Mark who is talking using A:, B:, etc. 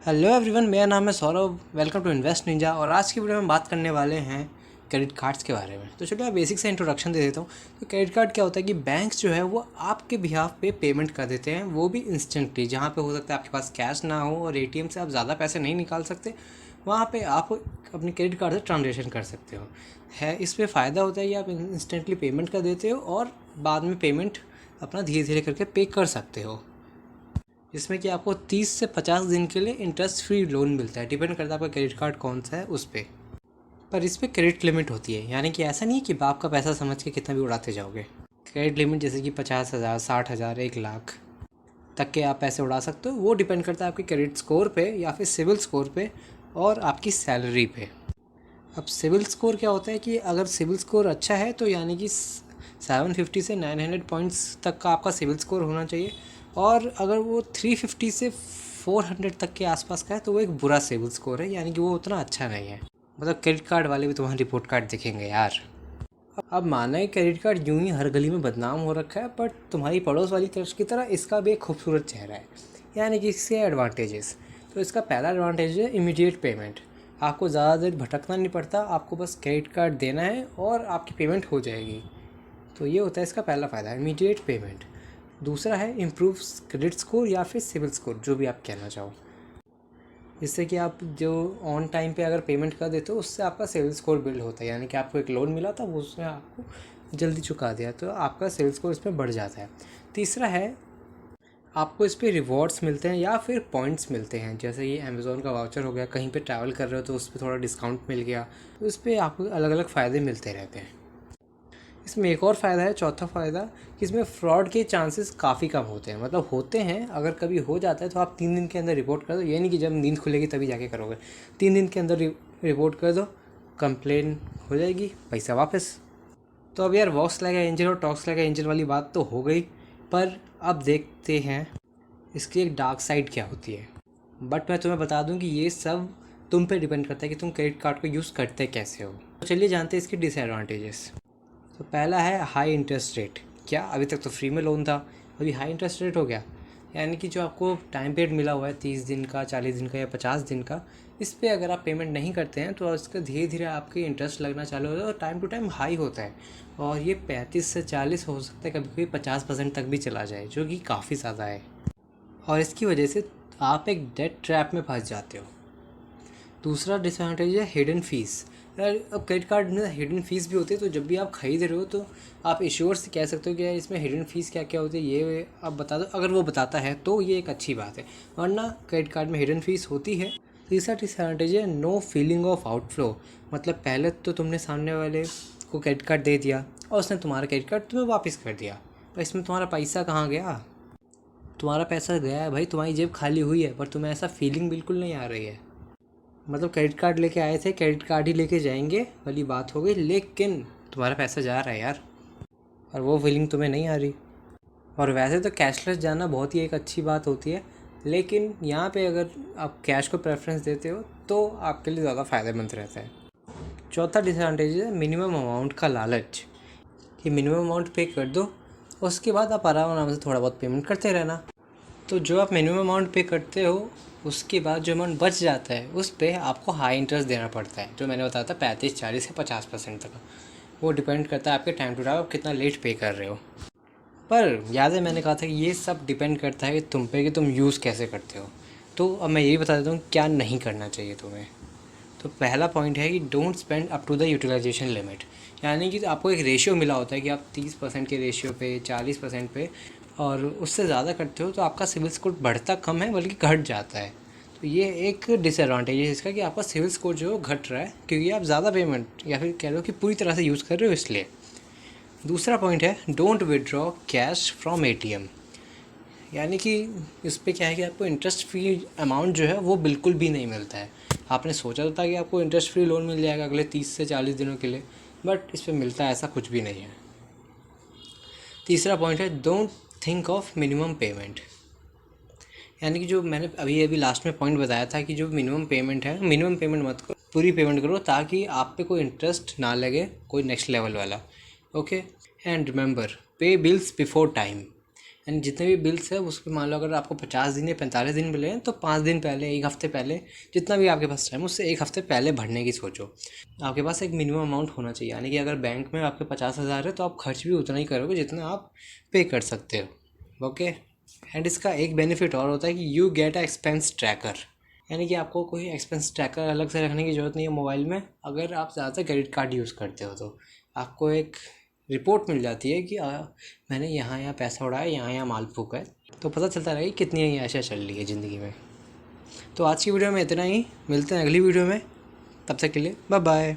A: Hello everyone, मेरा नाम है Saurabh. Welcome to Invest Ninja. और आज की वीडियो में बात करने वाले हैं क्रेडिट कार्ड्स के बारे में। तो चलिए मैं बेसिक से इंट्रोडक्शन दे देता हूँ। तो क्रेडिट कार्ड क्या होता है कि बैंक्स जो है वो आपके बिहाफ पे पेमेंट कर देते हैं, वो भी इंस्टेंटली। जहाँ पे हो सकता है आपके पास कैश ना हो और एटीएम से आप ज़्यादा पैसे नहीं निकाल सकते, वहाँ पे आप अपने क्रेडिट कार्ड से ट्रांजेक्शन कर सकते हो। है इसमें फ़ायदा होता है कि आप इंस्टेंटली पेमेंट कर देते हो और बाद में पेमेंट अपना धीरे धीरे करके पे कर सकते हो, जिसमें कि आपको 30 से 50 दिन के लिए इंटरेस्ट फ्री लोन मिलता है। डिपेंड करता है आपका क्रेडिट कार्ड कौन सा है उस पर इस पर क्रेडिट लिमिट होती है, यानी कि ऐसा नहीं है कि आपका पैसा समझ के कितना भी उड़ाते जाओगे। क्रेडिट लिमिट जैसे कि 50,000, 60,000, 1 लाख तक के आप पैसे उड़ा सकते हो। वो डिपेंड करता है आपके क्रेडिट स्कोर पे या फिर सिविल स्कोर पे और आपकी सैलरी पे। अब सिविल स्कोर क्या होता है कि अगर सिविल स्कोर अच्छा है तो यानी कि 750 से 900 पॉइंट्स तक का आपका सिविल स्कोर होना चाहिए। और अगर वो 350 से 400 तक के आसपास का है तो वो एक बुरा सिविल स्कोर है, यानी कि वो उतना अच्छा नहीं है। मतलब क्रेडिट कार्ड वाले भी तुम्हारा रिपोर्ट कार्ड देखेंगे यार। अब माना है क्रेडिट कार्ड यूं ही हर गली में बदनाम हो रखा है, बट तुम्हारी पड़ोस वाली क्रश की तरह इसका भी एक खूबसूरत चेहरा है, यानी कि इसके एडवांटेजेस। तो इसका पहला एडवांटेज है इमीडिएट पेमेंट। आपको ज़्यादा देर भटकना नहीं पड़ता, आपको बस क्रेडिट कार्ड देना है और आपकी पेमेंट हो जाएगी। तो ये होता है इसका पहला फ़ायदा, इमीडिएट पेमेंट। दूसरा है इम्प्रूव क्रेडिट स्कोर या फिर सिविल स्कोर, जो भी आप कहना चाहो। जिससे कि आप जो ऑन टाइम पे अगर पेमेंट कर देते हो उससे आपका सिविल स्कोर बिल्ड होता है, यानी कि आपको एक लोन मिला था वो उसने आपको जल्दी चुका दिया तो आपका सिविल स्कोर इसमें बढ़ जाता है। तीसरा है आपको इस पर रिवॉर्ड्स मिलते हैं या फिर पॉइंट्स मिलते हैं। जैसे ये अमेज़ोन का वाउचर हो गया, कहीं पे ट्रैवल कर रहे हो तो उस पर थोड़ा डिस्काउंट मिल गया, तो इस पर आपको अलग अलग फ़ायदे मिलते रहते हैं। इसमें एक और फ़ायदा है, चौथा फ़ायदा, कि इसमें फ्रॉड के चांसेस काफ़ी कम होते हैं। मतलब होते हैं, अगर कभी हो जाता है तो आप 3 दिन के अंदर रिपोर्ट कर दो। ये नहीं कि जब नींद खुलेगी तभी जाके करोगे। 3 दिन के अंदर रिपोर्ट कर दो, कंप्लेन हो जाएगी, पैसा वापस। तो अब यार वॉक्स लाइक एंजल और टॉक्स लाइक एंजल वाली बात तो हो गई, पर अब देखते हैं इसकी एक डार्क साइड क्या होती है। बट मैं तुम्हें बता दूं कि ये सब तुम पे डिपेंड करता है कि तुम क्रेडिट कार्ड को यूज़ करते कैसे हो। तो चलिए जानते हैं इसके डिसएडवांटेजेस। तो पहला है हाई इंटरेस्ट रेट। क्या अभी तक तो फ्री में लोन था, अभी हाई इंटरेस्ट रेट हो गया। यानी कि जो आपको टाइम पीरियड मिला हुआ है 30 दिन का, 40 दिन का या 50 दिन का, इस पर अगर आप पेमेंट नहीं करते हैं तो इसका धीरे धीरे आपके इंटरेस्ट लगना चालू होता है और टाइम टू टाइम हाई होता है। और ये 35 से 40 हो सकता है, कभी कभी 50% तक भी चला जाए, जो कि काफ़ी ज़्यादा है। और इसकी वजह से आप एक डेट ट्रैप में फंस जाते हो। दूसरा डिसएडवांटेज है हिडन फीस। यार अब क्रेडिट कार्ड में हिडन फीस भी होती है, तो जब भी आप खरीद रहे हो तो आप इश्योर से कह सकते हो कि यार इसमें हिडन फीस क्या क्या होती है, ये आप बता दो। अगर वो बताता है तो ये एक अच्छी बात है, वरना क्रेडिट कार्ड में हिडन फीस होती है। तीसरा डिसएडवांटेज है नो फीलिंग ऑफ आउटफ्लो। मतलब पहले तो तुमने सामने वाले को क्रेडिट कार्ड दे दिया और उसने तुम्हारा क्रेडिट कार्ड तुम्हें वापस कर दिया, पर इसमें तुम्हारा पैसा कहाँ गया? तुम्हारा पैसा गया है भाई, तुम्हारी जेब खाली हुई है, पर तुम्हें ऐसा फीलिंग बिल्कुल नहीं आ रही है। मतलब क्रेडिट कार्ड लेके आए थे, क्रेडिट कार्ड ही लेके जाएंगे वाली बात हो गई, लेकिन तुम्हारा पैसा जा रहा है यार, और वो फीलिंग तुम्हें नहीं आ रही। और वैसे तो कैशलेस जाना बहुत ही एक अच्छी बात होती है, लेकिन यहाँ पे अगर आप कैश को प्रेफरेंस देते हो तो आपके लिए ज़्यादा फ़ायदेमंद रहता है। चौथा डिसएडवांटेज है मिनिमम अमाउंट का लालच, कि मिनिमम अमाउंट पे कर दो, उसके बाद आप आराम से थोड़ा बहुत पेमेंट करते रहना। तो जो आप मिनिमम अमाउंट पे करते हो उसके बाद जो अमाउंट बच जाता है उस पर आपको हाई इंटरेस्ट देना पड़ता है, जो मैंने बताया था 35, 40 से 50% तक। वो डिपेंड करता है आपके टाइम टू टाइम आप कितना लेट पे कर रहे हो। पर याद है मैंने कहा था कि ये सब डिपेंड करता है कि तुम पे, कि तुम यूज़ कैसे करते हो। तो अब मैं यही बता देता हूँ क्या नहीं करना चाहिए तुम्हें। तो पहला पॉइंट है कि don't spend up to the utilization limit. यानी कि आपको एक रेशियो मिला होता है कि आप 30% के रेशियो पे, 40% पे, और उससे ज़्यादा करते हो तो आपका सिविल स्कोर बढ़ता कम है बल्कि घट जाता है। तो ये एक डिसएडवांटेज है इसका, कि आपका सिविल स्कोर जो है घट रहा है क्योंकि आप ज़्यादा पेमेंट या फिर कह लो कि पूरी तरह से यूज़ कर रहे हो, इसलिए। दूसरा पॉइंट है don't withdraw cash from ATM. यानी कि इस पर क्या है कि आपको इंटरेस्ट फ्री अमाउंट जो है वो बिल्कुल भी नहीं मिलता है। आपने सोचा तो था कि आपको इंटरेस्ट फ्री लोन मिल जाएगा अगले 30 से 40 दिनों के लिए, बट इस पर मिलता है ऐसा कुछ भी नहीं है। तीसरा पॉइंट है don't think of minimum payment. यानी कि जो मैंने अभी अभी लास्ट में पॉइंट बताया था कि जो मिनिमम पेमेंट है, मिनिमम पेमेंट मत करो, पूरी पेमेंट करो, ताकि आप पे कोई इंटरेस्ट ना लगे कोई नेक्स्ट लेवल वाला। ओके, एंड रिमेंबर पे बिल्स बिफोर टाइम। यानी जितने भी बिल्स है उसके मान लो अगर आपको 50 दिन या 45 दिन मिले हैं तो 5 दिन पहले, 1 हफ्ते पहले, जितना भी आपके पास टाइम उससे 1 हफ्ते पहले भरने की सोचो। आपके पास एक मिनिमम अमाउंट होना चाहिए, यानी कि अगर बैंक में आपके 50,000 है तो आप खर्च भी उतना ही करोगे जितना आप पे कर सकते हो। ओके। एंड इसका एक बेनिफिट और होता है कि you get a expense tracker, यानी कि आपको कोई एक्सपेंस ट्रैकर अलग से रखने की ज़रूरत नहीं है मोबाइल में। अगर आप ज़्यादातर क्रेडिट कार्ड यूज़ करते हो तो आपको एक रिपोर्ट मिल जाती है कि मैंने यहाँ पैसा उड़ाया, यहाँ माल फूका है, तो पता चलता रहेगा कि कितनी ऐशा चल रही है ज़िंदगी में। तो आज की वीडियो में इतना ही, मिलते हैं अगली वीडियो में, तब तक के लिए बाय बाय।